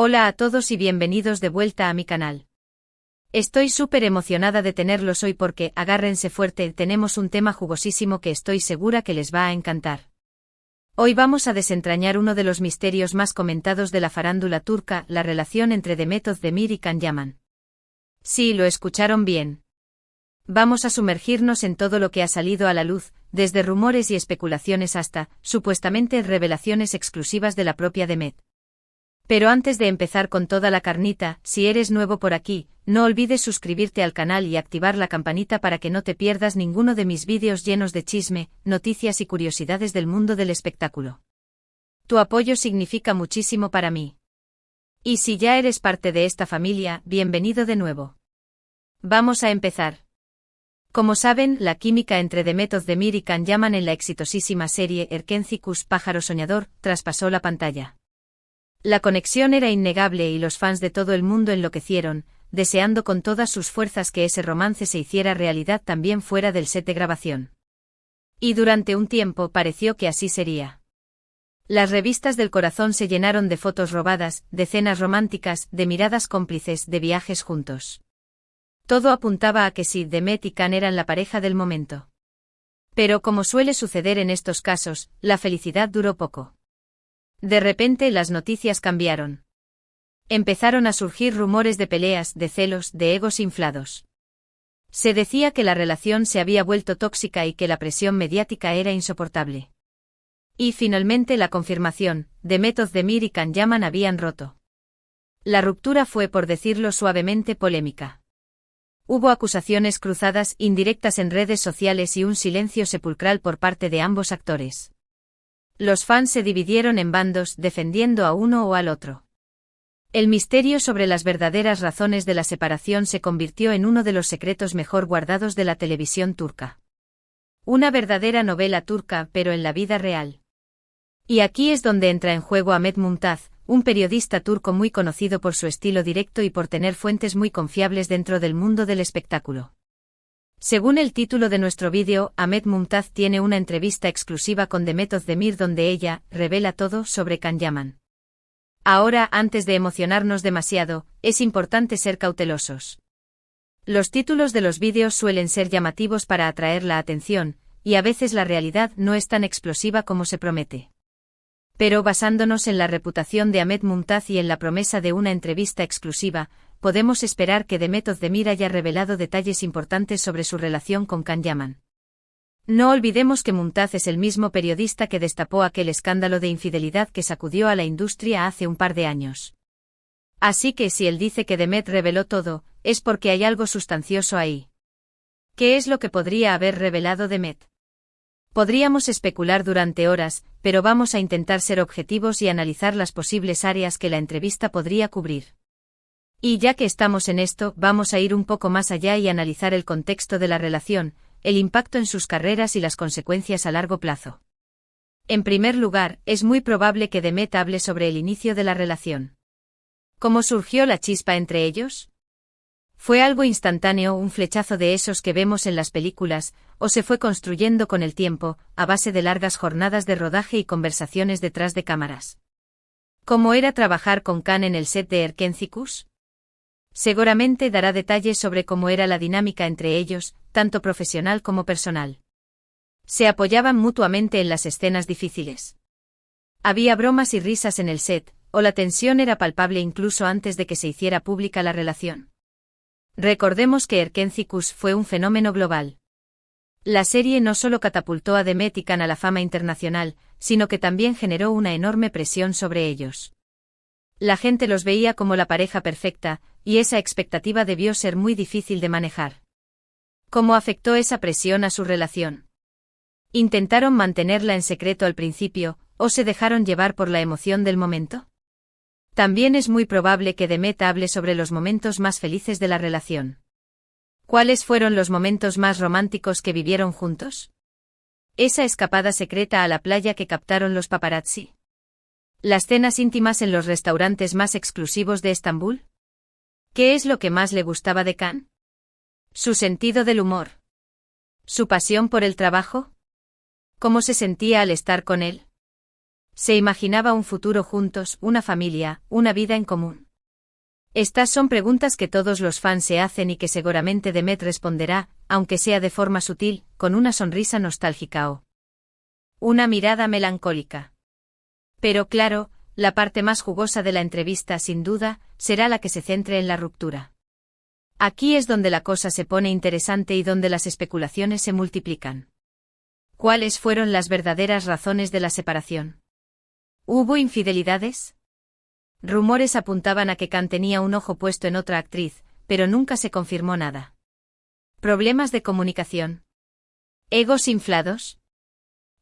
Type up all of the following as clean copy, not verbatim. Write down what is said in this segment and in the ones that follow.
Hola a todos y bienvenidos de vuelta a mi canal. Estoy súper emocionada de tenerlos hoy porque, agárrense fuerte, tenemos un tema jugosísimo que estoy segura que les va a encantar. Hoy vamos a desentrañar uno de los misterios más comentados de la farándula turca, la relación entre Demet Özdemir y Can Yaman. Sí, lo escucharon bien. Vamos a sumergirnos en todo lo que ha salido a la luz, desde rumores y especulaciones hasta, supuestamente, revelaciones exclusivas de la propia Demet. Pero antes de empezar con toda la carnita, si eres nuevo por aquí, no olvides suscribirte al canal y activar la campanita para que no te pierdas ninguno de mis vídeos llenos de chisme, noticias y curiosidades del mundo del espectáculo. Tu apoyo significa muchísimo para mí. Y si ya eres parte de esta familia, bienvenido de nuevo. Vamos a empezar. Como saben, la química entre Demet Özdemir y Can Yaman en la exitosísima serie Erkenci Pájaro Soñador traspasó la pantalla. La conexión era innegable y los fans de todo el mundo enloquecieron, deseando con todas sus fuerzas que ese romance se hiciera realidad también fuera del set de grabación. Y durante un tiempo pareció que así sería. Las revistas del corazón se llenaron de fotos robadas, de cenas románticas, de miradas cómplices, de viajes juntos. Todo apuntaba a que sí, Demet y Can eran la pareja del momento. Pero como suele suceder en estos casos, la felicidad duró poco. De repente las noticias cambiaron. Empezaron a surgir rumores de peleas, de celos, de egos inflados. Se decía que la relación se había vuelto tóxica y que la presión mediática era insoportable. Y finalmente la confirmación, Demet Özdemir y Can Yaman habían roto. La ruptura fue, por decirlo suavemente, polémica. Hubo acusaciones cruzadas, indirectas en redes sociales y un silencio sepulcral por parte de ambos actores. Los fans se dividieron en bandos, defendiendo a uno o al otro. El misterio sobre las verdaderas razones de la separación se convirtió en uno de los secretos mejor guardados de la televisión turca. Una verdadera novela turca, pero en la vida real. Y aquí es donde entra en juego Ahmet Mumtaz, un periodista turco muy conocido por su estilo directo y por tener fuentes muy confiables dentro del mundo del espectáculo. Según el título de nuestro vídeo, Ahmet Mumtaz tiene una entrevista exclusiva con Demet Özdemir donde ella revela todo sobre Can Yaman. Ahora, antes de emocionarnos demasiado, es importante ser cautelosos. Los títulos de los vídeos suelen ser llamativos para atraer la atención, y a veces la realidad no es tan explosiva como se promete. Pero basándonos en la reputación de Ahmet Mumtaz y en la promesa de una entrevista exclusiva, podemos esperar que Demet Özdemir haya revelado detalles importantes sobre su relación con Can Yaman. No olvidemos que Mumtaz es el mismo periodista que destapó aquel escándalo de infidelidad que sacudió a la industria hace un par de años. Así que si él dice que Demet reveló todo, es porque hay algo sustancioso ahí. ¿Qué es lo que podría haber revelado Demet? Podríamos especular durante horas, pero vamos a intentar ser objetivos y analizar las posibles áreas que la entrevista podría cubrir. Y ya que estamos en esto, vamos a ir un poco más allá y analizar el contexto de la relación, el impacto en sus carreras y las consecuencias a largo plazo. En primer lugar, es muy probable que Demet hable sobre el inicio de la relación. ¿Cómo surgió la chispa entre ellos? ¿Fue algo instantáneo, un flechazo de esos que vemos en las películas, o se fue construyendo con el tiempo, a base de largas jornadas de rodaje y conversaciones detrás de cámaras? ¿Cómo era trabajar con Can en el set de Erkenci? Seguramente dará detalles sobre cómo era la dinámica entre ellos, tanto profesional como personal. Se apoyaban mutuamente en las escenas difíciles. Había bromas y risas en el set, o la tensión era palpable incluso antes de que se hiciera pública la relación. Recordemos que Erkenci fue un fenómeno global. La serie no solo catapultó a Demet y Can a la fama internacional, sino que también generó una enorme presión sobre ellos. La gente los veía como la pareja perfecta, y esa expectativa debió ser muy difícil de manejar. ¿Cómo afectó esa presión a su relación? ¿Intentaron mantenerla en secreto al principio, o se dejaron llevar por la emoción del momento? También es muy probable que Demet hable sobre los momentos más felices de la relación. ¿Cuáles fueron los momentos más románticos que vivieron juntos? ¿Esa escapada secreta a la playa que captaron los paparazzi? ¿Las cenas íntimas en los restaurantes más exclusivos de Estambul? ¿Qué es lo que más le gustaba de Can? ¿Su sentido del humor? ¿Su pasión por el trabajo? ¿Cómo se sentía al estar con él? Se imaginaba un futuro juntos, una familia, una vida en común. Estas son preguntas que todos los fans se hacen y que seguramente Demet responderá, aunque sea de forma sutil, con una sonrisa nostálgica o una mirada melancólica. Pero claro, la parte más jugosa de la entrevista, sin duda, será la que se centre en la ruptura. Aquí es donde la cosa se pone interesante y donde las especulaciones se multiplican. ¿Cuáles fueron las verdaderas razones de la separación? ¿Hubo infidelidades? Rumores apuntaban a que Khan tenía un ojo puesto en otra actriz, pero nunca se confirmó nada. ¿Problemas de comunicación? ¿Egos inflados?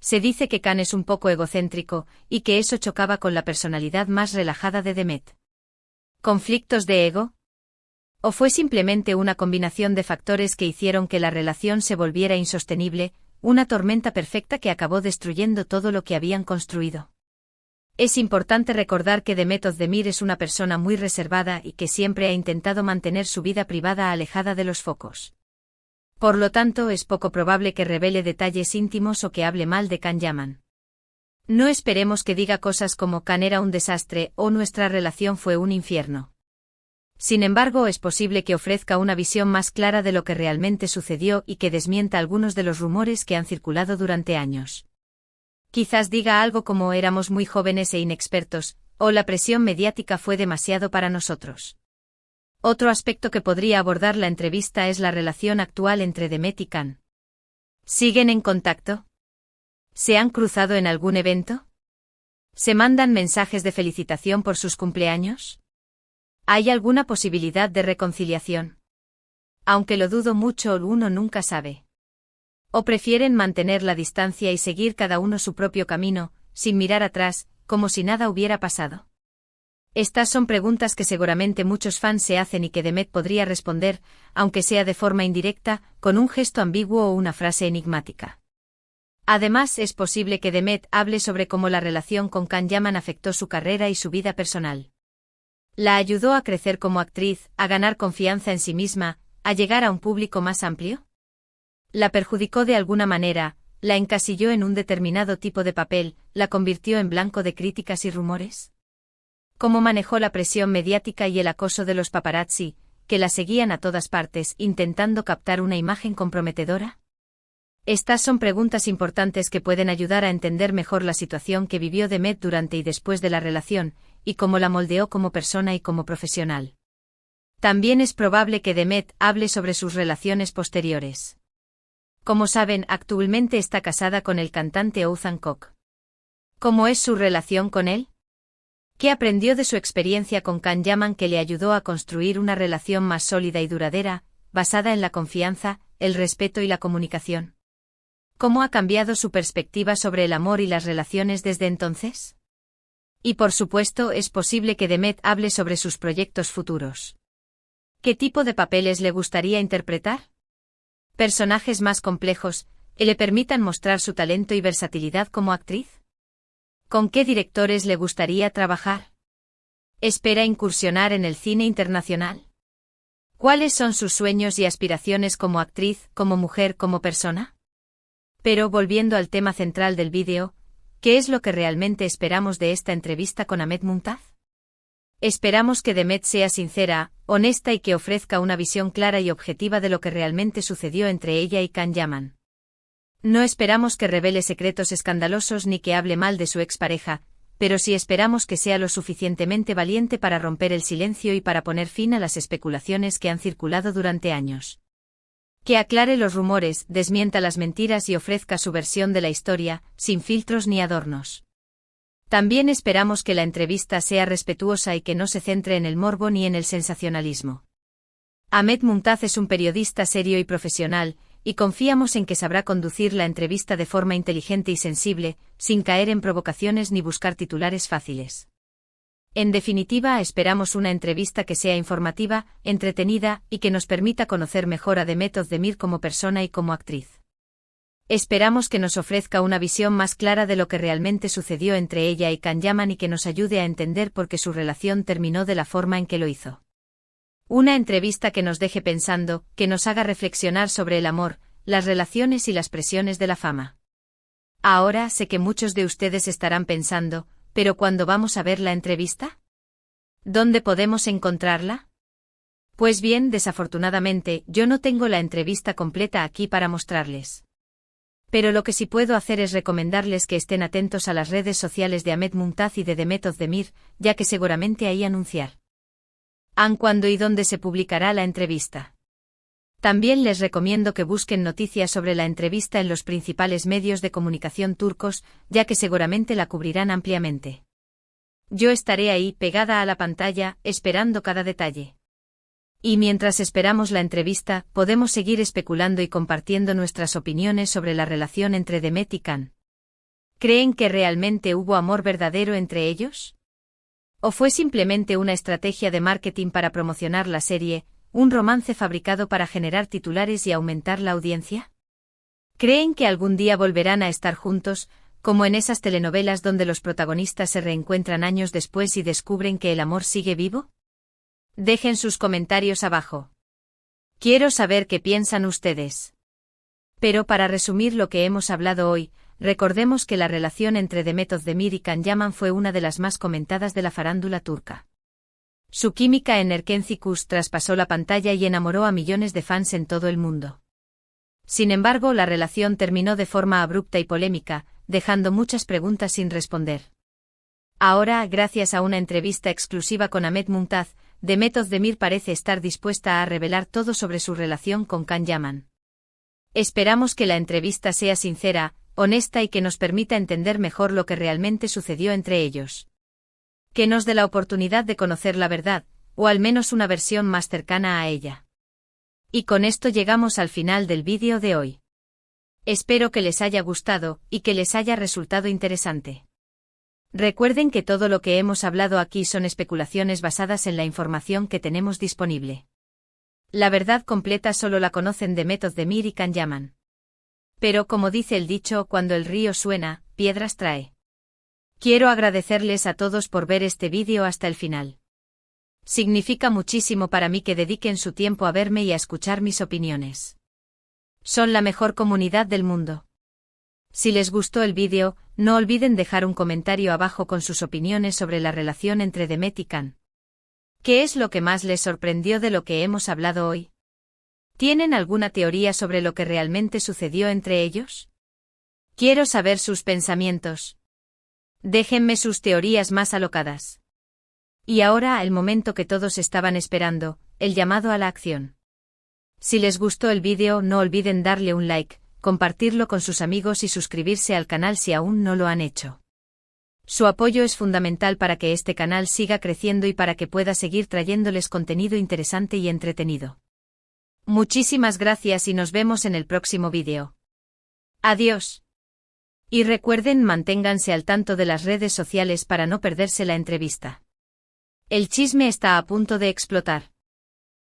Se dice que Khan es un poco egocéntrico, y que eso chocaba con la personalidad más relajada de Demet. ¿Conflictos de ego? ¿O fue simplemente una combinación de factores que hicieron que la relación se volviera insostenible, una tormenta perfecta que acabó destruyendo todo lo que habían construido? Es importante recordar que Demet Özdemir es una persona muy reservada y que siempre ha intentado mantener su vida privada alejada de los focos. Por lo tanto, es poco probable que revele detalles íntimos o que hable mal de Can Yaman. No esperemos que diga cosas como Khan era un desastre o nuestra relación fue un infierno. Sin embargo, es posible que ofrezca una visión más clara de lo que realmente sucedió y que desmienta algunos de los rumores que han circulado durante años. Quizás diga algo como éramos muy jóvenes e inexpertos, o la presión mediática fue demasiado para nosotros. Otro aspecto que podría abordar la entrevista es la relación actual entre Demet y Khan. ¿Siguen en contacto? ¿Se han cruzado en algún evento? ¿Se mandan mensajes de felicitación por sus cumpleaños? ¿Hay alguna posibilidad de reconciliación? Aunque lo dudo mucho, uno nunca sabe. ¿O prefieren mantener la distancia y seguir cada uno su propio camino, sin mirar atrás, como si nada hubiera pasado? Estas son preguntas que seguramente muchos fans se hacen y que Demet podría responder, aunque sea de forma indirecta, con un gesto ambiguo o una frase enigmática. Además, es posible que Demet hable sobre cómo la relación con Can Yaman afectó su carrera y su vida personal. ¿La ayudó a crecer como actriz, a ganar confianza en sí misma, a llegar a un público más amplio? ¿La perjudicó de alguna manera, la encasilló en un determinado tipo de papel, la convirtió en blanco de críticas y rumores? ¿Cómo manejó la presión mediática y el acoso de los paparazzi, que la seguían a todas partes intentando captar una imagen comprometedora? Estas son preguntas importantes que pueden ayudar a entender mejor la situación que vivió Demet durante y después de la relación, y cómo la moldeó como persona y como profesional. También es probable que Demet hable sobre sus relaciones posteriores. Como saben, actualmente está casada con el cantante Oğuzhan Koç. ¿Cómo es su relación con él? ¿Qué aprendió de su experiencia con Can Yaman que le ayudó a construir una relación más sólida y duradera, basada en la confianza, el respeto y la comunicación? ¿Cómo ha cambiado su perspectiva sobre el amor y las relaciones desde entonces? Y por supuesto, es posible que Demet hable sobre sus proyectos futuros. ¿Qué tipo de papeles le gustaría interpretar? ¿Personajes más complejos, que le permitan mostrar su talento y versatilidad como actriz? ¿Con qué directores le gustaría trabajar? ¿Espera incursionar en el cine internacional? ¿Cuáles son sus sueños y aspiraciones como actriz, como mujer, como persona? Pero volviendo al tema central del vídeo, ¿qué es lo que realmente esperamos de esta entrevista con Ahmet Mumtaz? Esperamos que Demet sea sincera, honesta y que ofrezca una visión clara y objetiva de lo que realmente sucedió entre ella y Can Yaman. No esperamos que revele secretos escandalosos ni que hable mal de su expareja, pero sí esperamos que sea lo suficientemente valiente para romper el silencio y para poner fin a las especulaciones que han circulado durante años. Que aclare los rumores, desmienta las mentiras y ofrezca su versión de la historia, sin filtros ni adornos. También esperamos que la entrevista sea respetuosa y que no se centre en el morbo ni en el sensacionalismo. Ahmet Mumtaz es un periodista serio y profesional, y confiamos en que sabrá conducir la entrevista de forma inteligente y sensible, sin caer en provocaciones ni buscar titulares fáciles. En definitiva, esperamos una entrevista que sea informativa, entretenida y que nos permita conocer mejor a Demet Özdemir como persona y como actriz. Esperamos que nos ofrezca una visión más clara de lo que realmente sucedió entre ella y Can Yaman y que nos ayude a entender por qué su relación terminó de la forma en que lo hizo. Una entrevista que nos deje pensando, que nos haga reflexionar sobre el amor, las relaciones y las presiones de la fama. Ahora sé que muchos de ustedes estarán pensando, ¿pero cuándo vamos a ver la entrevista? ¿Dónde podemos encontrarla? Pues bien, desafortunadamente, yo no tengo la entrevista completa aquí para mostrarles. Pero lo que sí puedo hacer es recomendarles que estén atentos a las redes sociales de Ahmed Mumtaz y de Demet Özdemir, ya que seguramente ahí anunciar cuándo y dónde se publicará la entrevista. También les recomiendo que busquen noticias sobre la entrevista en los principales medios de comunicación turcos, ya que seguramente la cubrirán ampliamente. Yo estaré ahí, pegada a la pantalla, esperando cada detalle. Y mientras esperamos la entrevista, podemos seguir especulando y compartiendo nuestras opiniones sobre la relación entre Demet y Can. ¿Creen que realmente hubo amor verdadero entre ellos? ¿O fue simplemente una estrategia de marketing para promocionar la serie, un romance fabricado para generar titulares y aumentar la audiencia? ¿Creen que algún día volverán a estar juntos, como en esas telenovelas donde los protagonistas se reencuentran años después y descubren que el amor sigue vivo? Dejen sus comentarios abajo. Quiero saber qué piensan ustedes. Pero para resumir lo que hemos hablado hoy, recordemos que la relación entre Demet Özdemir y Can Yaman fue una de las más comentadas de la farándula turca. Su química en Erkenci traspasó la pantalla y enamoró a millones de fans en todo el mundo. Sin embargo, la relación terminó de forma abrupta y polémica, dejando muchas preguntas sin responder. Ahora, gracias a una entrevista exclusiva con Ahmed Mumtaz, Demet Özdemir parece estar dispuesta a revelar todo sobre su relación con Can Yaman. Esperamos que la entrevista sea sincera, honesta y que nos permita entender mejor lo que realmente sucedió entre ellos. Que nos dé la oportunidad de conocer la verdad, o al menos una versión más cercana a ella. Y con esto llegamos al final del vídeo de hoy. Espero que les haya gustado, y que les haya resultado interesante. Recuerden que todo lo que hemos hablado aquí son especulaciones basadas en la información que tenemos disponible. La verdad completa solo la conocen Demet Özdemir y Can Yaman. Pero como dice el dicho, cuando el río suena, piedras trae. Quiero agradecerles a todos por ver este vídeo hasta el final. Significa muchísimo para mí que dediquen su tiempo a verme y a escuchar mis opiniones. Son la mejor comunidad del mundo. Si les gustó el vídeo, no olviden dejar un comentario abajo con sus opiniones sobre la relación entre Demet y Can. ¿Qué es lo que más les sorprendió de lo que hemos hablado hoy? ¿Tienen alguna teoría sobre lo que realmente sucedió entre ellos? Quiero saber sus pensamientos. Déjenme sus teorías más alocadas. Y ahora el momento que todos estaban esperando, el llamado a la acción. Si les gustó el vídeo, no olviden darle un like, compartirlo con sus amigos y suscribirse al canal si aún no lo han hecho. Su apoyo es fundamental para que este canal siga creciendo y para que pueda seguir trayéndoles contenido interesante y entretenido. Muchísimas gracias y nos vemos en el próximo vídeo. Adiós. Y recuerden, manténganse al tanto de las redes sociales para no perderse la entrevista. El chisme está a punto de explotar.